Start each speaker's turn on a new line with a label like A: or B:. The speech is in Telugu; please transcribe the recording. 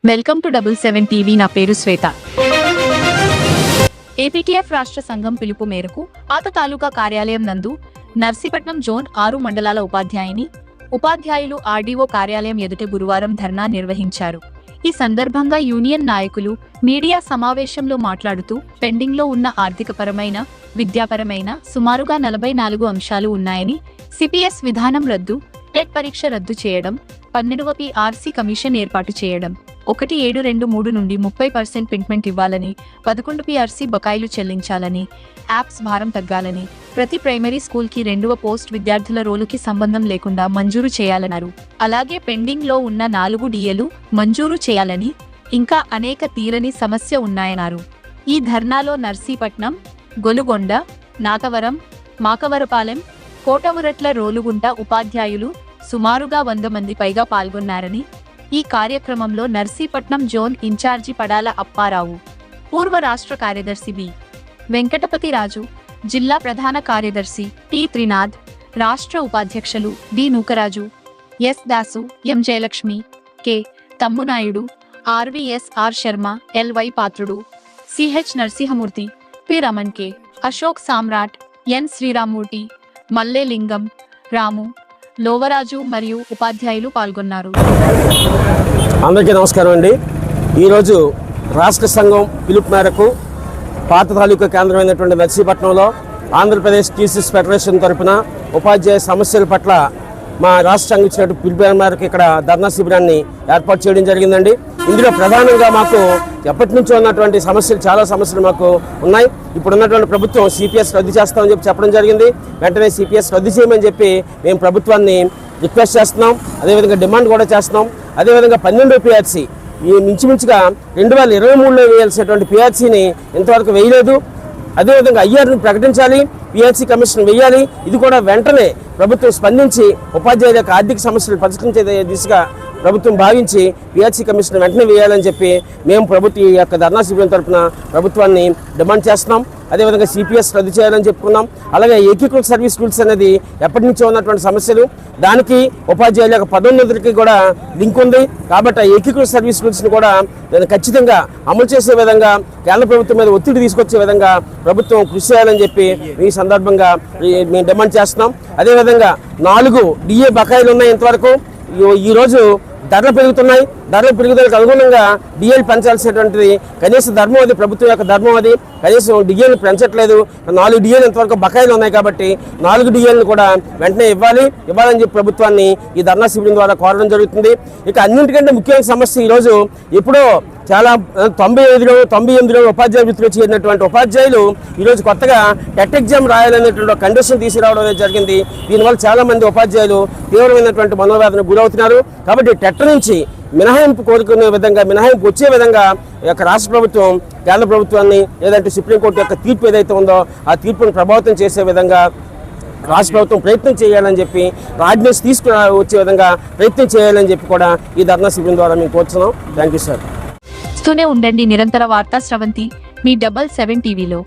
A: Welcome to 77 TV. నా పేరు శ్వేత. ఏపీటీఎఫ్ రాష్ట్ర సంఘం పిలుపు మేరకు పాత తాలూకా కార్యాలయం నందు నర్సీపట్నం జోన్ 6 మండలాల ఉపాధ్యాయులు ఆర్డీఓ కార్యాలయం ఎదుట గురువారం ధర్నా నిర్వహించారు. ఈ సందర్భంగా యూనియన్ నాయకులు మీడియా సమావేశంలో మాట్లాడుతూ పెండింగ్లో ఉన్న ఆర్థికపరమైన, విద్యాపరమైన సుమారుగా 44 అంశాలు ఉన్నాయని, సిపిఎస్ విధానం రద్దు, టెట్ పరీక్ష రద్దు చేయడం, 12వ PRC కమిషన్ ఏర్పాటు చేయడం, 1723 నుండి 30% పెంట్మెంట్ ఇవ్వాలని, 11 PRC బకాయిలు చెల్లించాలని, యాప్స్ భారం తగ్గాలని, ప్రతి ప్రైమరీ స్కూల్ కి 2వ పోస్ట్ విద్యార్థుల రోలుకి సంబంధం లేకుండా మంజూరు చేయాలన్నారు. అలాగే పెండింగ్ లో ఉన్న 4 DAలు మంజూరు చేయాలని, ఇంకా అనేక తీరని సమస్య ఉన్నాయన్నారు. ఈ ధర్నాలో నర్సీపట్నం, గొలుగొండ, నాగవరం, మాకవరపాలెం, కోటవురట్ల, రోలుగుంట ఉపాధ్యాయులు సుమారుగా 100 మంది పైగా పాల్గొన్నారని, ఈ కార్యక్రమంలో నర్సీపట్నం జోన్ ఇన్ఛార్జి పడాల అప్పారావు, పూర్వ రాష్ట్ర కార్యదర్శి బి వెంకటపతిరాజు, జిల్లా ప్రధాన కార్యదర్శి టి త్రినాథ్, రాష్ట్ర ఉపాధ్యక్షులు D Nookaraju, S Dasu, M Jayalakshmi, K Thammunaidu, R Sharma, LY Patrudu, CH Narasimhamurthy, P Raman, K Ashok Samrat, N Sriramamurthy, Malle Lingam, రాము, లోవరాజు మరియు ఉపాధ్యాయులు పాల్గొన్నారు.
B: అందరికీ నమస్కారం అండి. ఈరోజు రాష్ట్ర సంఘం పిలుపు మేరకు పాత తాలూకా కేంద్రమైనటువంటి నర్సీపట్నంలో ఆంధ్రప్రదేశ్ టీచర్స్ ఫెడరేషన్ తరఫున ఉపాధ్యాయ సమస్యల పట్ల మా రాష్ట్ర సంఘం ఇచ్చినట్టు పిలుపు మేరకు ఇక్కడ ధర్నా శిబిరాన్ని ఏర్పాటు చేయడం జరిగిందండి. ఇందులో ప్రధానంగా మాకు ఎప్పటి నుంచో ఉన్నటువంటి చాలా సమస్యలు మాకు ఉన్నాయి. ఇప్పుడు ఉన్నటువంటి ప్రభుత్వం CPS రద్దు చేస్తామని చెప్పడం జరిగింది. వెంటనే CPS రద్దు చేయమని చెప్పి మేము ప్రభుత్వాన్ని రిక్వెస్ట్ చేస్తున్నాం. అదేవిధంగా డిమాండ్ కూడా చేస్తున్నాం. అదేవిధంగా 12వ PRC ఈ మించుమించుగా 2023లో వేయాల్సినటువంటి PRCని ఇంతవరకు వేయలేదు. అదేవిధంగా IRని ప్రకటించాలి, PRC కమిషన్ వేయాలి. ఇది కూడా వెంటనే ప్రభుత్వం స్పందించి ఉపాధ్యాయుల యొక్క ఆర్థిక సమస్యలు పరిష్కరించే దిశగా ప్రభుత్వం భావించి PRC కమిషన్ వెంటనే వేయాలని చెప్పి మేము ప్రభుత్వం ఈ యొక్క ధర్నా శిబిరం తరఫున ప్రభుత్వాన్ని డిమాండ్ చేస్తున్నాం. అదేవిధంగా CPS రద్దు చేయాలని చెప్పుకున్నాం. అలాగే ఏకీకృత సర్వీస్ రూల్స్ అనేది ఎప్పటి నుంచో ఉన్నటువంటి సమస్యలు, దానికి ఉపాధ్యాయుల యొక్క పదోన్నతులకి కూడా లింక్ ఉంది. కాబట్టి ఏకీకృత సర్వీస్ రూల్స్ని కూడా ఖచ్చితంగా అమలు చేసే విధంగా కేంద్ర ప్రభుత్వం మీద ఒత్తిడి తీసుకొచ్చే విధంగా ప్రభుత్వం కృషి చేయాలని చెప్పి ఈ సందర్భంగా మేము డిమాండ్ చేస్తున్నాం. అదేవిధంగా 4 DA బకాయిలు ఉన్నాయి. ఇంతవరకు ఈరోజు ధరలు పెరుగుతున్నాయి. ధరల పెరుగుదలకు అనుగుణంగా DAలు పెంచాల్సినటువంటిది కనీస ధర్మం అది, ప్రభుత్వం యొక్క ధర్మం అది. కనీసం DAలు పెంచట్లేదు. 4 DAలు ఇంతవరకు బకాయిలు ఉన్నాయి. కాబట్టి 4 DAలను కూడా వెంటనే ఇవ్వాలని చెప్పి ప్రభుత్వాన్ని ఈ ధర్నా శిబిరం ద్వారా కోరడం జరుగుతుంది. ఇక అన్నింటికంటే ముఖ్యమైన సమస్య ఈరోజు ఎప్పుడో చాలా 98లో ఉపాధ్యాయ వృత్తిలో చేరినటువంటి ఉపాధ్యాయులు ఈరోజు కొత్తగా టెట్ ఎగ్జామ్ రాయాలనేటువంటి కండిషన్ తీసుకురావడం అనేది జరిగింది. దీనివల్ల చాలామంది ఉపాధ్యాయులు తీవ్రమైనటువంటి మనోవేదనకు గురవుతున్నారు. కాబట్టి టెట్ నుంచి మినహాయింపు కోరుకునే విధంగా, మినహాయింపు వచ్చే విధంగా ఈ యొక్క రాష్ట్ర ప్రభుత్వం కేంద్ర ప్రభుత్వాన్ని, లేదంటే సుప్రీంకోర్టు యొక్క తీర్పు ఏదైతే ఉందో ఆ తీర్పును ప్రభావితం చేసే విధంగా రాష్ట్ర ప్రభుత్వం ప్రయత్నం చేయాలని చెప్పి, ఆర్డినెన్స్ వచ్చే విధంగా ప్రయత్నం చేయాలని చెప్పి కూడా ఈ ధర్నా శిబిరం ద్వారా మేము కోరుతున్నాం. Thank you sir.
A: ఉండండి నిరంతర వార్తా స్రవంతి మీ 77 టీవీలో.